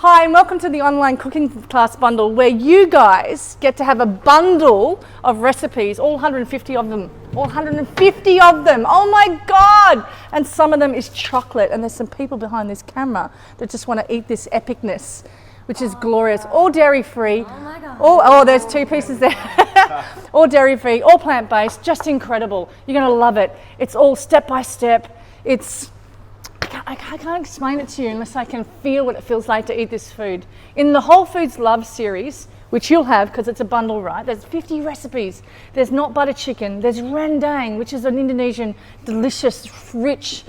Hi and welcome to the online cooking class bundle where you guys get to have a bundle of recipes, all 150 of them. All 150 of them. Oh my God! And some of them is chocolate, and there's some people behind this camera that just want to eat this epicness, which is glorious. All dairy free. Oh my God. Oh, there's two pieces there. All dairy free, all plant based, just incredible. You're going to love it. It's all step by step. I can't explain it to you unless I can feel what it feels like to eat this food. In the Wholefoods Love series, which you'll have because it's a bundle, right? There's 50 recipes. There's not butter chicken. There's rendang, which is an Indonesian delicious, rich,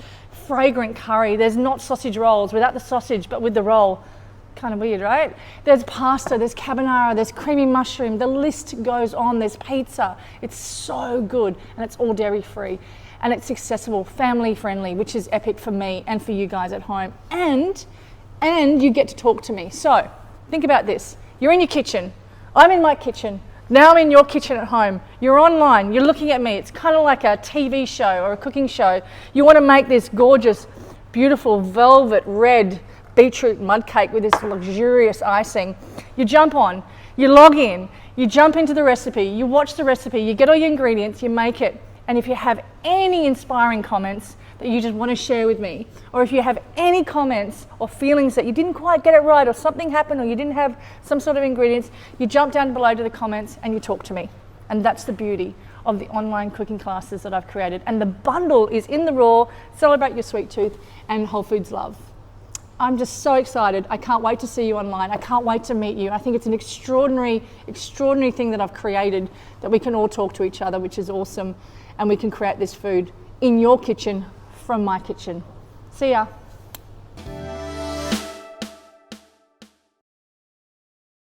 fragrant curry. There's not sausage rolls without the sausage, but with the roll. Kind of weird, right? There's pasta, there's carbonara, there's creamy mushroom. The list goes on. There's pizza. It's so good, and it's all dairy free. And it's accessible, family friendly, which is epic for me and for you guys at home. And you get to talk to me. So think about this. You're in your kitchen. I'm in my kitchen. Now I'm in your kitchen at home. You're online. You're looking at me. It's kind of like a TV show or a cooking show. You want to make this gorgeous, beautiful velvet red beetroot mud cake with this luxurious icing. You jump on. You log in. You jump into the recipe. You watch the recipe. You get all your ingredients. You make it. And if you have any inspiring comments that you just want to share with me, or if you have any comments or feelings that you didn't quite get it right, or something happened, or you didn't have some sort of ingredients, you jump down below to the comments and you talk to me. And that's the beauty of the online cooking classes that I've created. And the bundle is in the raw, Celebrate Your Sweet Tooth, and Wholefoods Love. I'm just so excited. I can't wait to see you online. I can't wait to meet you. I think it's an extraordinary, extraordinary thing that I've created, that we can all talk to each other, which is awesome. And we can create this food in your kitchen from my kitchen. See ya.